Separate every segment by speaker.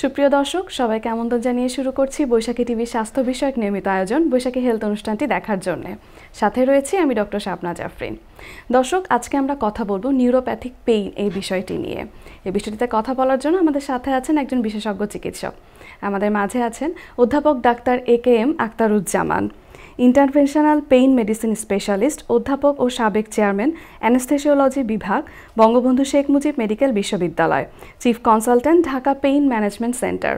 Speaker 1: সুপ্রিয় দর্শক সবাইকে আমন্ত্রণ জানিয়ে শুরু করছি বৈশাখী টিভির স্বাস্থ্য বিষয়ক নিয়মিত আয়োজন বৈশাখী হেলথ অনুষ্ঠানটি দেখার জন্য। সাথে রয়েছি আমি ডক্টর শাবনাজ আফরিন। দর্শক, আজকে আমরা কথা বলবো নিউরোপ্যাথিক পেইন এই বিষয়টি নিয়ে। এই বিষয়টিতে কথা বলার জন্য আমাদের সাথে আছেন একজন বিশেষজ্ঞ চিকিৎসক। আমাদের মাঝে আছেন অধ্যাপক doctor AKM Akhtaruzzaman, interventional pain medicine specialist, অধ্যাপক ও সাবেক চেয়ারম্যান অ্যানেস্থেসিওলজি বিভাগ, বঙ্গবন্ধু শেখ মুজিব মেডিকেল বিশ্ববিদ্যালয়, chief consultant, Dhaka pain management centre.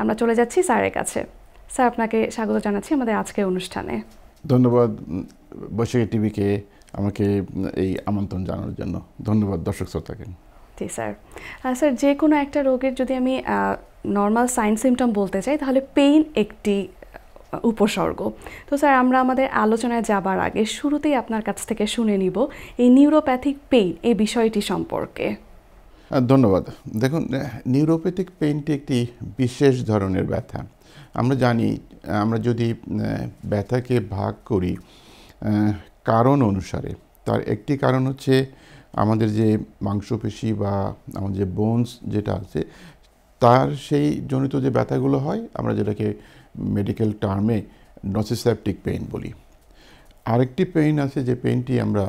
Speaker 1: আমরা চলে যাচ্ছি স্যারের কাছে। স্যার, আপনাকে স্বাগত জানাচ্ছি আমাদের আজকের অনুষ্ঠানে।
Speaker 2: ধন্যবাদ বৈশাখী টিভিকে আমাকে এই আমন্ত্রণ জানানোর জন্য। ধন্যবাদ দর্শক শ্রোতাকে।
Speaker 1: জি স্যার। স্যার, যে কোনো একটা রোগের যদি আমি নর্মাল সাইন সিমটম বলতে চাই তাহলে পেইন একটি উপসর্গ। তো স্যার, আমরা আমাদের আলোচনায় যাবার আগে শুরুতেই আপনার কাছ থেকে শুনে নিব এই নিউরোপ্যাথিক পেইন এই বিষয়টি সম্পর্কে।
Speaker 2: ধন্যবাদ। দেখুন, নিউরোপ্যাথিক পেইনটি একটি বিশেষ ধরনের ব্যথা। আমরা জানি, আমরা যদি ব্যথাকে ভাগ করি কারণ অনুসারে, তার একটি কারণ হচ্ছে আমাদের যে মাংসপেশি বা আমাদের যে বোনস যেটা আছে তার সেই জনিত যে ব্যথাগুলো হয়, আমরা যেটাকে মেডিকেল টার্মে নসিসেপটিক পেইন বলি। আরেকটি পেইন আছে যে পেইনটি আমরা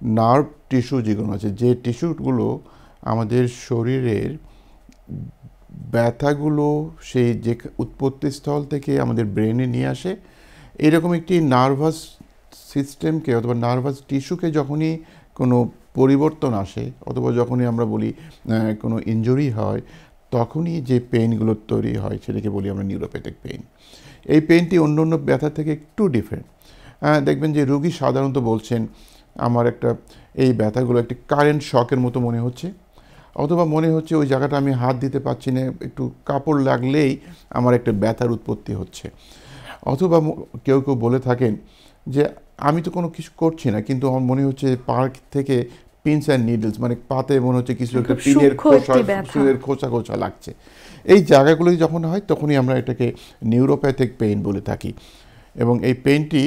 Speaker 2: নার্ভ টিস্যু যেগুলো আছে, যে টিস্যুগুলো আমাদের শরীরের ব্যথাগুলো সেই যে উৎপত্তিস্থল থেকে আমাদের ব্রেনে নিয়ে আসে, এরকম একটি নার্ভাস সিস্টেমকে অথবা নার্ভাস টিস্যুকে যখনই কোনো পরিবর্তন আসে অথবা যখনই আমরা বলি কোনো ইনজুরি হয়, তখনই যে পেইনগুলো তৈরি হয় সেটাকে বলি আমরা নিউরোপ্যাথিক পেইন। এই পেইনটি অন্য অন্য ব্যথা থেকে একটু ডিফারেন্ট। দেখবেন যে রোগী সাধারণত বলছেন আমার এই ব্যথাগুলো একটি কারেন্ট শকের মতো মনে হচ্ছে, অথবা মনে হচ্ছে ওই জায়গাটা আমি হাত দিতে পারছি না, একটু কাপড় লাগলেই আমার একটা ব্যথার উৎপত্তি হচ্ছে। অথবা কেউ কেউ বলে থাকেন যে আমি তো কোনো কিছু করছি না, কিন্তু আমার মনে হচ্ছে পার্ক থেকে পিনস অ্যান্ড নিডলস, মানে পাতে মনে হচ্ছে কিছু একটা পিনের খোঁচা খোঁচা লাগছে। এই জায়গাগুলো যখন হয় তখনই আমরা এটাকে নিউরোপ্যাথিক পেইন বলে থাকি। এবং এই পেইনটি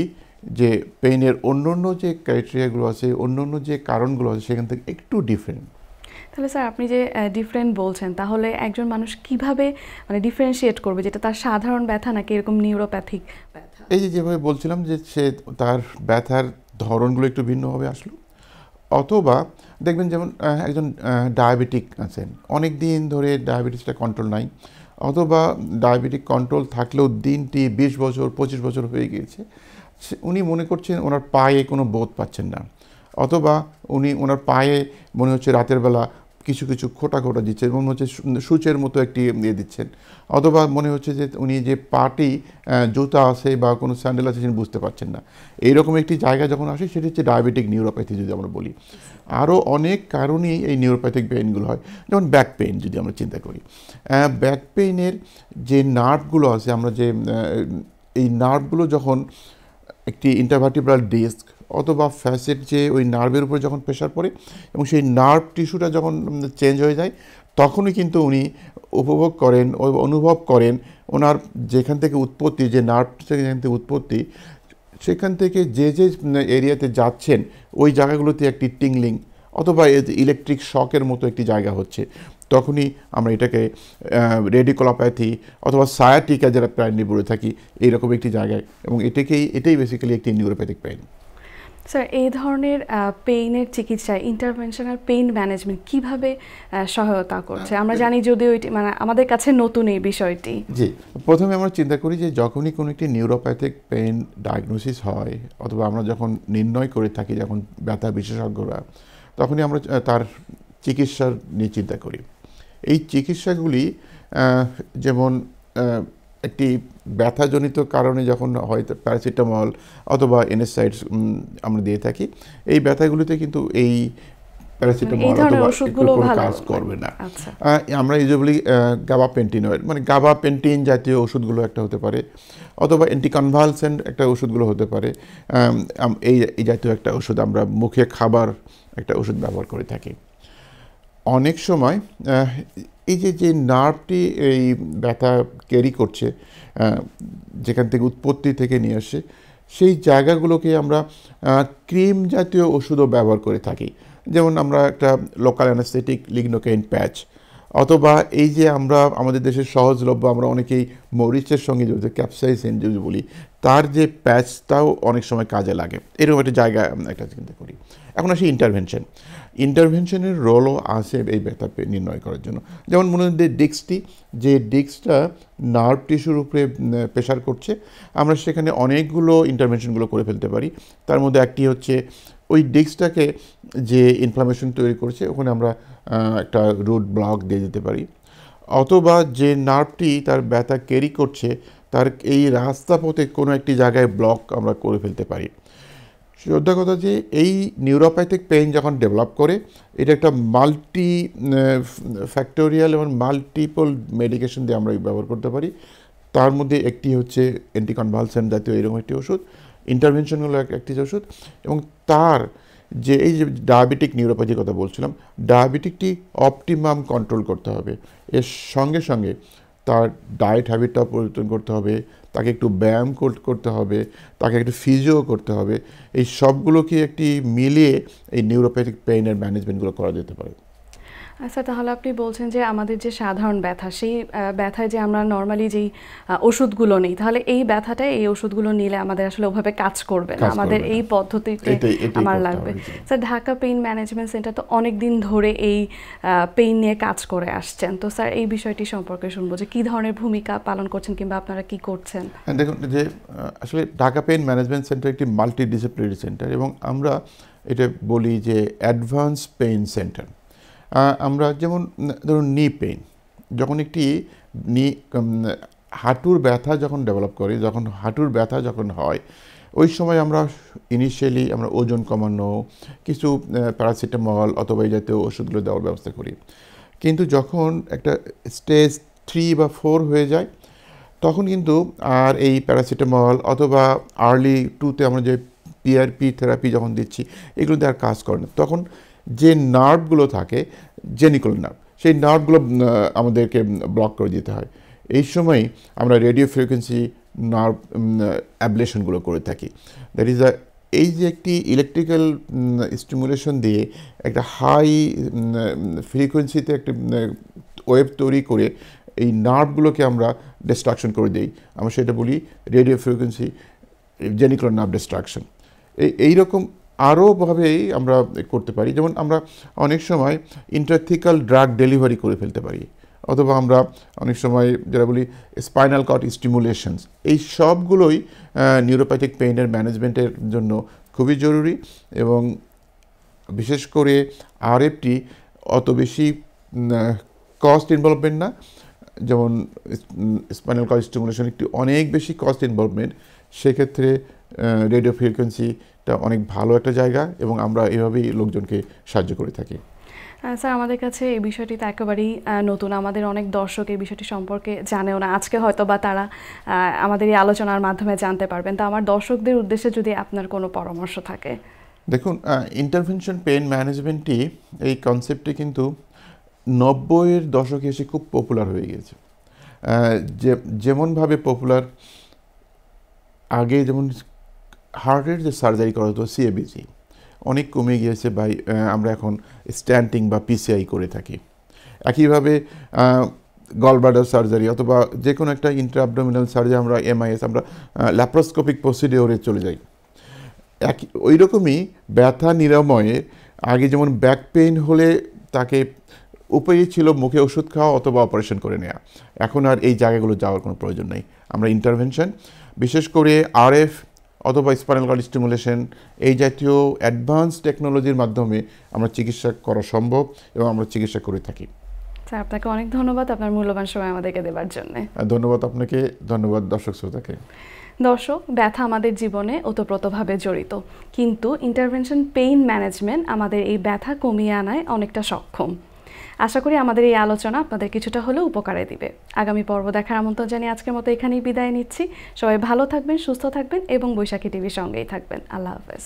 Speaker 2: যে পেইনের অন্য অন্য যে ক্রাইটেরিয়াগুলো আছে, অন্য অন্য যে কারণগুলো আছে সেখান থেকে একটু ডিফারেন্ট।
Speaker 1: তাহলে স্যার, আপনি যে ডিফারেন্ট বলছেন, তাহলে একজন মানুষ কিভাবে মানে ডিফারেন্সিয়েট করবে যেটা তার সাধারণ ব্যথা নাকি এরকম নিউরোপ্যাথিক ব্যথা?
Speaker 2: এই যেভাবে বলছিলাম যে সে তার ব্যথার ধরনগুলো একটু ভিন্নভাবে আসলো, অথবা দেখবেন যেমন একজন ডায়াবেটিক আছেন, অনেক দিন ধরে ডায়াবেটিসটা কন্ট্রোল নাই, অথবা ডায়াবেটিক কন্ট্রোল থাকলেও দিনটি 20 বছর 25 বছর হয়ে গিয়েছে, উনি মনে করছেন ওনার পায়ে কোনো বোধ পাচ্ছেন না, অথবা ওনার পায়ে মনে হচ্ছে রাতের বেলা কিছু কিছু খোটা খোটা দিচ্ছেন, মনে হচ্ছে সূচের মতো একটি দিচ্ছেন, অথবা মনে হচ্ছে যে উনি যে পাটি জুতা আছে বা কোনো স্যান্ডেল আছে সেটা বুঝতে পারছেন না। এইরকম একটি জায়গা যখন আসে সেটি হচ্ছে ডায়াবেটিক নিউরোপ্যাথি যদি আমরা বলি। আরও অনেক কারণেই এই নিউরোপ্যাথিক পেইনগুলো হয়, যেমন ব্যাক পেইন যদি আমরা চিন্তা করি। ব্যাক পেইনের যে নার্ভগুলো আছে, আমরা যে এই নার্ভগুলো যখন একটি ইন্টারভার্টিব্রাল ডিস্ক অথবা ফ্যাসেট যে ওই নার্ভের উপরে যখন প্রেশার পড়ে এবং সেই নার্ভ টিস্যুটা যখন চেঞ্জ হয়ে যায়, তখনই কিন্তু উনি অনুভব করেন ওনার যেখান থেকে উৎপত্তি, যে নার্ভ যেখান থেকে উৎপত্তি, সেখান থেকে যে এরিয়াতে যাচ্ছেন ওই জায়গাগুলোতে একটি টিংলিং অথবা ইলেকট্রিক শকের মতো একটি জায়গা হচ্ছে। তখনই আমরা এটাকে রেডিকুলোপ্যাথি অথবা সায়াটিকা যারা প্রায়ই বলে থাকি, এইরকম একটি জায়গায়, এবং এটাই বেসিক্যালি একটি নিউরোপ্যাথিক পেইন।
Speaker 1: স্যার, এই ধরনের পেইনের চিকিৎসায় ইন্টারভেনশনাল পেইন ম্যানেজমেন্ট কিভাবে সহায়তা করছে? আমরা জানি যদিও এটি মানে আমাদের কাছে নতুন এই বিষয়টি।
Speaker 2: জি, প্রথমে আমরা চিন্তা করি যে যখনই কোনো একটি নিউরোপ্যাথিক পেইন ডায়াগনোসিস হয় অথবা আমরা যখন নির্ণয় করে থাকি যখন ব্যথা বিশেষজ্ঞরা, তখনই আমরা তার চিকিৎসার নিয়ে চিন্তা করি। এই চিকিৎসাগুলি যেমন একটি ব্যথাজনিত কারণে যখন হয়তো প্যারাসিটামল অথবা NSAIDs আমরা দিয়ে থাকি, এই ব্যথাগুলিতে কিন্তু এই প্যারাসিটামল অথবা কোনো কাজ করবে না। আমরা ইউজুয়ালি গাবাপেন্টিনয়েড মানে গাবাপেন্টিন জাতীয় ওষুধগুলো একটা হতে পারে, অথবা অ্যান্টিকনভালসেন্ট একটা ওষুধগুলো হতে পারে। এই জাতীয় একটা ওষুধ আমরা মুখে খাবার একটা ওষুধ ব্যবহার করে থাকি। অনেক সময় এই যে নার্ভটি এই ব্যথা ক্যারি করছে, যেখান থেকে উৎপত্তি থেকে নিয়ে আসে, সেই জায়গাগুলোকে আমরা ক্রিম জাতীয় ওষুধও ব্যবহার করে থাকি। যেমন আমরা একটা লোকাল অ্যানাস্থেটিক লিগনোকাইন প্যাচ অথবা এই যে আমরা আমাদের দেশের সহজলভ্য, আমরা অনেকেই মরিচের সঙ্গে জড়িত ক্যাপসাইসিন যদি বলি, তার যে প্যাচটাও অনেক সময় কাজে লাগে, এরকম একটা জায়গা একটা চিন্তা করি। এখন আসি ইন্টারভেনশনের রোলও আছে এই ব্যথা নির্ণয় করার জন্য। যেমন মনে হয় ডিস্কটা নার্ভ টিস্যুর উপরে প্রেশার করছে, আমরা সেখানে অনেকগুলো ইন্টারভেনশনগুলো করে ফেলতে পারি। তার মধ্যে একটি হচ্ছে ওই ডিস্কটাকে যে ইনফ্লামেশন তৈরি করছে ওখানে আমরা একটা রুট ব্লক দিয়ে দিতে পারি, অথবা যে নার্ভটি তার ব্যথা ক্যারি করছে তার এই রাস্তা পথে কোনো একটি জায়গায় ব্লক আমরা করে ফেলতে পারি। শ্রদ্ধা কথা যে এই নিউরোপ্যাথিক পেইন যখন ডেভেলপ করে, এটা একটা মাল্টি ফ্যাক্টোরিয়াল এবং মাল্টিপল মেডিকেশন দিয়ে আমরা ব্যবহার করতে পারি। তার মধ্যে একটি হচ্ছে অ্যান্টিকনভালসেন্ট জাতীয় এরকম একটি ওষুধ, ইন্টারভেনশনগুলো একটি ওষুধ, এবং তার যে এই যে ডায়াবেটিক নিউরোপ্যাথির কথা বলছিলাম, ডায়াবেটিকটি অপটিমাম কন্ট্রোল করতে হবে। এর সঙ্গে সঙ্গে তার ডায়েট হ্যাবিটটা পরিবর্তন করতে হবে, তাকে একটু ব্যায়াম করতে হবে, তাকে একটু ফিজিও করতে হবে। এই সবগুলোকে একটি মিলিয়ে এই নিউরোপ্যাথিক পেইনের ম্যানেজমেন্টগুলো করা যেতে পারে।
Speaker 1: আচ্ছা, তাহলে আপনি বলছেন যে আমাদের যে সাধারণ ব্যথা, সেই ব্যথায় যে আমরা নর্মালি যেই ওষুধগুলো নিই, তাহলে এই ব্যথাটায় এই ওষুধগুলো নিলে আমাদের আসলে ওভাবে কাজ করবে না, আমাদের এই পদ্ধতিতে আমার লাগবে। Sir, Dhaka pain management centre তো অনেক দিন ধরে এই পেইন নিয়ে কাজ করে আসছেন, তো স্যার এই বিষয়টি সম্পর্কে শুনবো যে কী ধরনের ভূমিকা পালন করছেন কিংবা আপনারা কি করছেন।
Speaker 2: দেখুন যে আসলে ঢাকা পেইন ম্যানেজমেন্ট সেন্টার একটি মাল্টিডিসিপ্লিনারি সেন্টার, এবং আমরা এটা বলি যে অ্যাডভান্স পেইন সেন্টার। আমরা যেমন ধরুন নি পেইন, যখন একটি হাঁটুর ব্যথা যখন ডেভেলপ করে, যখন হাঁটুর ব্যথা যখন হয়, ওই সময় আমরা ইনিশিয়ালি আমরা ওজন কমানো, কিছু প্যারাসিটামল অথবা এই জাতীয় ওষুধগুলো দেওয়ার ব্যবস্থা করি। কিন্তু যখন একটা স্টেজ 3 বা 4 হয়ে যায়, তখন কিন্তু আর এই প্যারাসিটামল অথবা আর্লি 2তে আমরা যে পিআরপি থেরাপি যখন দিচ্ছি, এগুলোতে আর কাজ করে না। তখন যে নার্ভগুলো থাকে, জেনিকুল নার্ভ, সেই নার্ভগুলো আমাদেরকে ব্লক করে দিতে হয়। এই সময় আমরা রেডিও ফ্রিকোয়েন্সি নার্ভ অ্যাবলেশনগুলো করে থাকি। দ্যাট ইজ এই যে একটি ইলেকট্রিক্যাল স্টিমুলেশন দিয়ে একটা হাই ফ্রিকোয়েন্সিতে একটা ওয়েভ তৈরি করে এই নার্ভগুলোকে আমরা ডিস্ট্রাকশন করে দিই, আমরা সেটা বলি রেডিও ফ্রিকোয়েন্সি জেনিকুলার নার্ভ ডিস্ট্রাকশন। এইরকম আরোভাবেই আমরা করতে পারি। যেমন আমরা অনেক সময় ইন্ট্রাথিক্যাল ড্রাগ ডেলিভারি করে ফেলতে পারি, অথবা আমরা অনেক সময় যেটা বলি স্পাইনাল কর্ড স্টিমুলেশনস, এই সবগুলোই নিউরোপ্যাথিক পেইনের ম্যানেজমেন্টের জন্য খুবই জরুরি। এবং বিশেষ করে আরএফটি অত বেশি কস্ট ইনভলভমেন্ট না, যেমন স্পাইনাল কর্ড স্টিমুলেশন একটি অনেক বেশি কস্ট ইনভলভমেন্ট, সেক্ষেত্রে রেডিও ফ্রিকোয়েন্সিটা অনেক ভালো একটা জায়গা, এবং আমরা এভাবেই লোকজনকে সাহায্য করে থাকি।
Speaker 1: স্যার, আমাদের কাছে এই বিষয়টি তো একেবারেই নতুন, আমাদের অনেক দর্শক এই বিষয়টি সম্পর্কে জানেও না, আজকে হয়তো বা তারা আমাদের এই আলোচনার মাধ্যমে জানতে পারবেন। তো আমার দর্শকদের উদ্দেশ্যে যদি আপনার কোনো পরামর্শ থাকে।
Speaker 2: দেখুন, ইন্টারভেনশন পেইন ম্যানেজমেন্টটি, এই কনসেপ্টটি কিন্তু 90-এর দশকে এসে খুব পপুলার হয়ে গিয়েছে। যেমনভাবে পপুলার, আগে যেমন হার্টের যে সার্জারি করা হতো সিএবিজি, অনেক কমে গিয়েছে, বা আমরা এখন স্ট্যান্টিং বা পিসিআই করে থাকি। একইভাবে গলব্লাডার সার্জারি অথবা যে কোনো একটা ইন্ট্রাঅ্যাবডোমিনাল সার্জারি, আমরা এমআইএস, আমরা ল্যাপ্রোস্কোপিক প্রসিডিওরে চলে যাই। ওই রকমই ব্যথা নিরাময়ে আগে যেমন ব্যাক পেইন হলে তাকে উপায় ছিল মুখে ওষুধ খাওয়া অথবা অপারেশন করে নেওয়া, এখন আর এই জায়গাগুলো যাওয়ার কোনো প্রয়োজন নেই। আমরা ইন্টারভেনশন, বিশেষ করে আরএফ অথবা স্পাইনাল কর্ড স্টিমুলেশন, এই জাতীয় অ্যাডভান্স টেকনোলজির মাধ্যমে আমরা চিকিৎসা করা সম্ভব, এবং আমরা চিকিৎসা করে থাকি।
Speaker 1: স্যার, আপনাকে অনেক ধন্যবাদ আপনার মূল্যবান সময় আমাদেরকে দেওয়ার জন্য।
Speaker 2: ধন্যবাদ আপনাকে, ধন্যবাদ দর্শক শ্রোতাকে।
Speaker 1: দর্শক, ব্যথা আমাদের জীবনে ওতপ্রোতভাবে জড়িত, কিন্তু ইন্টারভেনশন পেইন ম্যানেজমেন্ট আমাদের এই ব্যথা কমিয়ে আনায় অনেকটা সক্ষম। আশা করি আমাদের এই আলোচনা আপনাদের কিছুটা হলেও উপকারে দিবে। আগামী পর্ব দেখার আমন্ত্রণ জানিয়ে আজকের মতো এখানেই বিদায় নিচ্ছি। সবাই ভালো থাকবেন, সুস্থ থাকবেন এবং বৈশাখী টিভির সঙ্গেই থাকবেন। আল্লাহ হাফেজ।